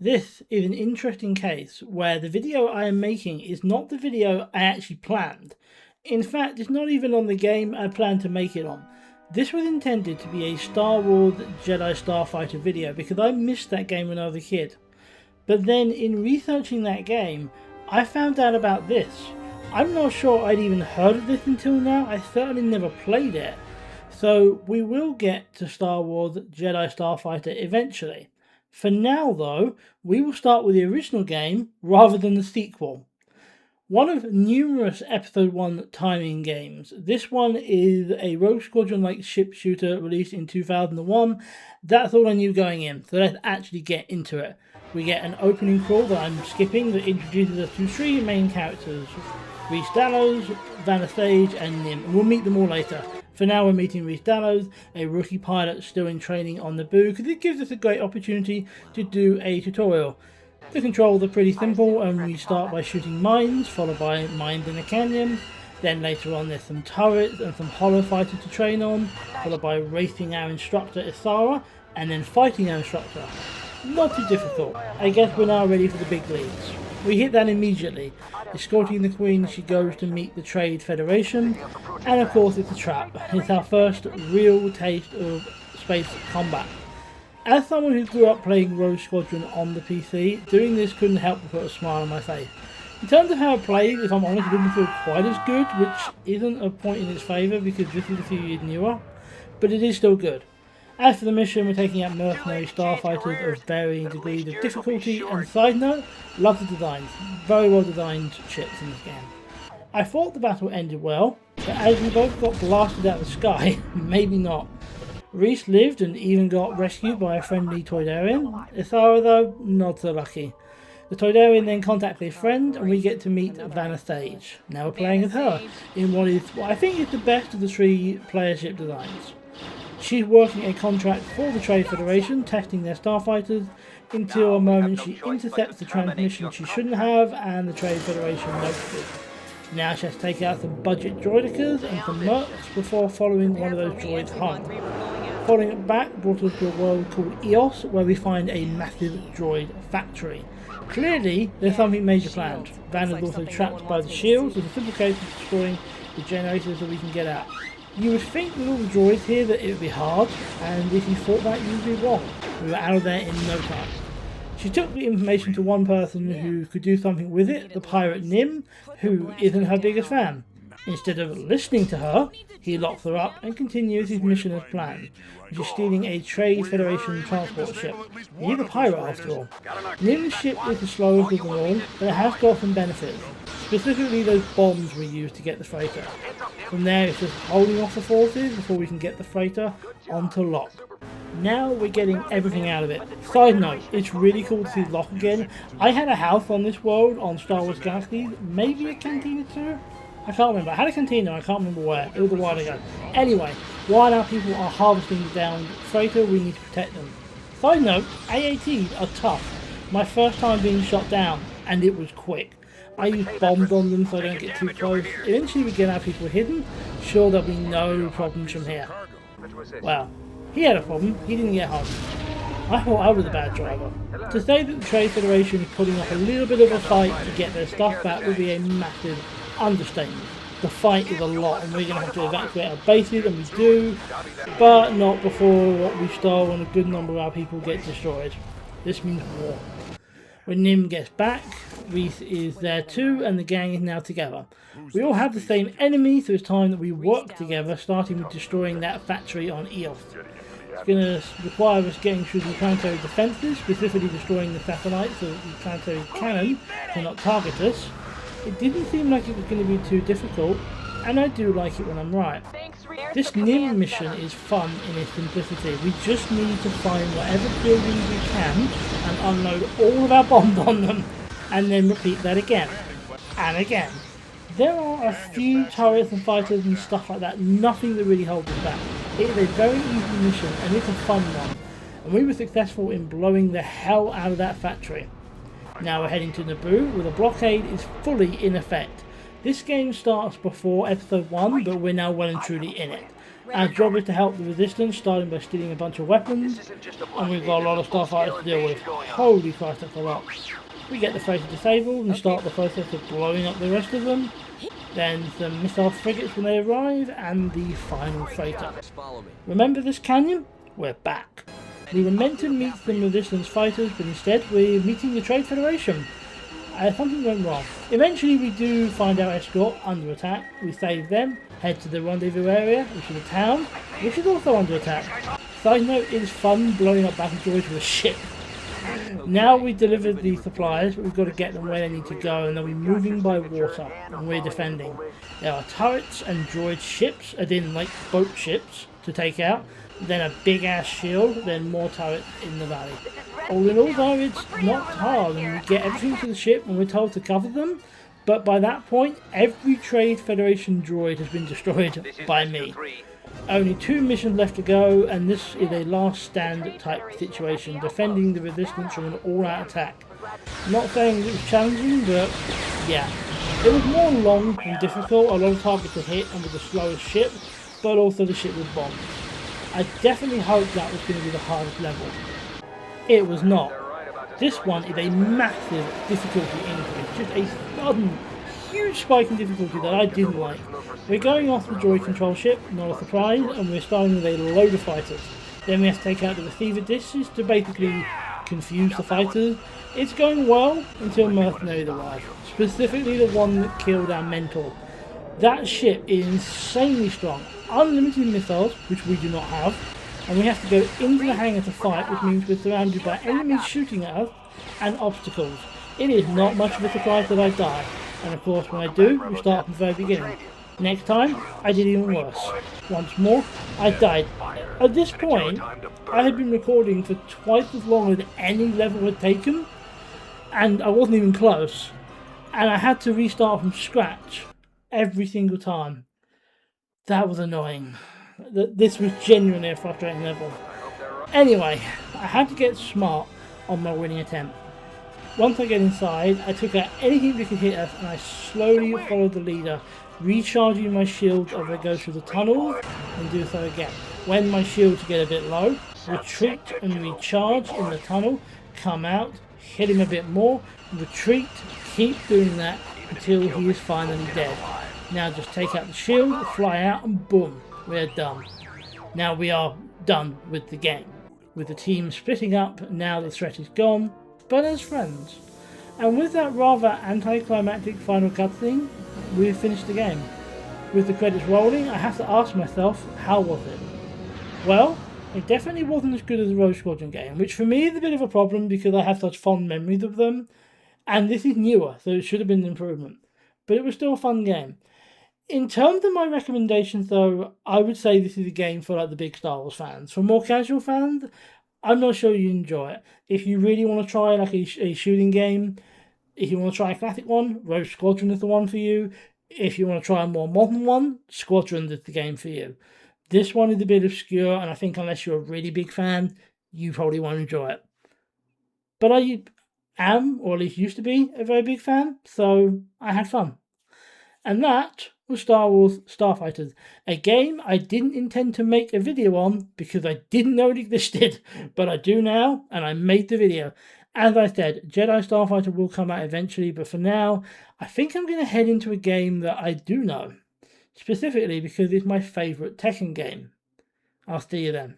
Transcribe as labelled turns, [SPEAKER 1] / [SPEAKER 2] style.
[SPEAKER 1] This is an interesting case where the video I am making is not the video I actually planned. In fact, it's not even on the game I planned to make it on. This was intended to be a Star Wars Jedi Starfighter video because I missed that game when I was a kid. But then in researching that game, I found out about this. I'm not sure I'd even heard of this until now. I certainly never played it. So we will get to Star Wars Jedi Starfighter eventually. For now though, we will start with the original game rather than the sequel. One of numerous Episode 1 timing games, this one is a Rogue Squadron-like ship shooter released in 2001. That's all I knew going in, so let's actually get into it. We get an opening crawl that I'm skipping that introduces us to three main characters, Rhys Dallows, Vanna Sage and Nim, and we'll meet them all later. For now we're meeting Rhys Dallows, a rookie pilot still in training on Naboo, because it gives us a great opportunity to do a tutorial. The controls are pretty simple, and we start by shooting mines, followed by mines in a canyon. Then later on there's some turrets and some holo fighters to train on, followed by racing our instructor Isara, and then fighting our instructor. Not too difficult. I guess we're now ready for the big leagues. We hit that immediately. Escorting the Queen, she goes to meet the Trade Federation, and of course it's a trap. It's our first real taste of space combat. As someone who grew up playing Rogue Squadron on the PC, doing this couldn't help but put a smile on my face. In terms of how it plays, if I'm honest, it doesn't feel quite as good, which isn't a point in its favour because this is a few years newer, but it is still good. As for the mission, we're taking out mercenary starfighters of varying degrees of difficulty, and side note, love the designs. Very well designed ships in this game. I thought the battle ended well, but as we both got blasted out of the sky, maybe not. Rhys lived and even got rescued by a friendly Toydarian. Isara though, not so lucky. The Toydarian then contacts a friend and we get to meet Vanna Sage. Now we're playing as her in what I think is the best of the three player ship designs. She's working a contract for the Trade Federation, testing their starfighters, until a moment she intercepts the transmission she shouldn't have and the Trade Federation notices. Now she has to take out some budget droidicas and some mercs before following one of those droids home. Following it back brought us to a world called EOS, where we find a massive droid factory. Clearly, there's something major planned. Van is also trapped by the shields, so it's a simple case of destroying the generators so we can get out. You would think with all the droids here that it would be hard, and if you thought that, you'd be wrong. We were out of there in no time. She took the information to one person who could do something with it, the pirate Nim, who isn't her biggest fan. Instead of listening to her, he locks her up and continues his mission as planned, which is stealing a Trade Federation transport ship. He's a pirate after all. Nim's ship is the slowest of them all, but it has got some benefits, specifically those bombs we use to get the freighter. From there it's just holding off the forces before we can get the freighter onto lock. Now we're getting everything out of it. Side note, it's really cool to see Locke again. I had a house on this world on Star Wars Galaxies, maybe a cantina too? I can't remember. I had a cantina, I can't remember where. It was a while ago. Anyway, while our people are harvesting the downed freighter, we need to protect them. Side note, AATs are tough. My first time being shot down, and it was quick. I used bombs on them so I don't get too close. Eventually we get our people hidden. Sure, there'll be no problems from here. Well, he had a problem. He didn't get home. I thought I was a bad driver. To say that the Trade Federation is putting up a little bit of a fight to get their stuff back would be a massive understatement. The fight is a lot and we're going to have to evacuate our bases, and we do, but not before what we've stolen, a good number of our people get destroyed. This means war. When Nim gets back, Rhys is there too, and the gang is now together. We all have the same enemy, so it's time that we work together, starting with destroying that factory on Eos. It's going to require us getting through the planetary defences, specifically destroying the satellites so that the planetary cannon cannot target us. It didn't seem like it was going to be too difficult, and I do like it when I'm right. This Nim mission is fun in its simplicity. We just need to find whatever buildings we can and unload all of our bombs on them, and then repeat that again and again. There are a few turrets and fighters and stuff like that, nothing that really holds us back. It is a very easy mission and it's a fun one, and we were successful in blowing the hell out of that factory. Now we're heading to Naboo, where the blockade is fully in effect. This game starts before Episode 1, but we're now well and truly in it. Our job is to help the resistance, starting by stealing a bunch of weapons, and we've got a lot of starfighters to deal with. Holy Christ, that's a lot. We get the freighter disabled and start the process of blowing up the rest of them. Then some missile frigates when they arrive, and the final freighter. Remember this canyon? We're back. We were meant to meet the resistance fighters, but instead we're meeting the Trade Federation. Something went wrong. Eventually we do find our escort under attack. We save them, head to the rendezvous area, which is a town, which is also under attack. Side note, it is fun blowing up battle droids with a ship. Now we delivered the supplies, but we've got to get them where they need to go, and they'll be moving by water, and we're defending. There are turrets and droid ships, as in like boat ships, to take out, then a big ass shield, then more turrets in the valley. All in all though, it's not hard, and we get everything to the ship and we're told to cover them, but by that point, every Trade Federation droid has been destroyed by me. Only 2 missions left to go, and this is a last stand type situation, defending the resistance from an all-out attack. Not saying it was challenging, but yeah. It was more long and difficult, a lot of targets to hit and with the slowest ship, but also the ship was bombed. I definitely hoped that was going to be the hardest level. It was not. This one is a massive difficulty increase, just a sudden, huge spike in difficulty that I didn't like. We're going off the droid control ship, not a surprise, and we're starting with a load of fighters. Then we have to take out the receiver dishes to basically confuse the fighters. It's going well until mercenaries arrive, specifically the one that killed our mentor. That ship is insanely strong, unlimited missiles, which we do not have, and we have to go into the hangar to fight, which means we're surrounded by enemies shooting at us and obstacles. It is not much of a surprise that I die, and of course when I do, we start from the very beginning. Next time, I did even worse. Once more, I died. At this point, I had been recording for twice as long as any level had taken, and I wasn't even close, and I had to restart from scratch every single time. That was annoying. This was genuinely a frustrating level. Anyway, I had to get smart on my winning attempt. Once I get inside, I took out anything that could hit us and I slowly followed the leader, recharging my shield as I go through the tunnels and do so again. When my shields get a bit low, retreat and recharge in the tunnel, come out, hit him a bit more, retreat, keep doing that until he is finally dead. Now just take out the shield, fly out, and boom, we're done. Now we are done with the game. With the team splitting up, now the threat is gone, but as friends. And with that rather anticlimactic final cutscene, we've finished the game. With the credits rolling, I have to ask myself, how was it? Well, it definitely wasn't as good as the Rogue Squadron game, which for me is a bit of a problem because I have such fond memories of them, and this is newer, so it should have been an improvement. But it was still a fun game. In terms of my recommendations though, I would say this is a game for like the big Star Wars fans. For more casual fans, I'm not sure you enjoy it. If you really want to try like a shooting game, if you want to try a classic one, Rogue Squadron is the one for you. If you want to try a more modern one, Squadron is the game for you. This one is a bit obscure, and I think unless you're a really big fan, you probably won't enjoy it. But I am, or at least used to be, a very big fan, so I had fun. And that was Star Wars Starfighter, a game I didn't intend to make a video on because I didn't know it existed, but I do now, and I made the video. As I said, Jedi Starfighter will come out eventually, but for now, I think I'm going to head into a game that I do know, specifically because it's my favourite Tekken game. I'll see you then.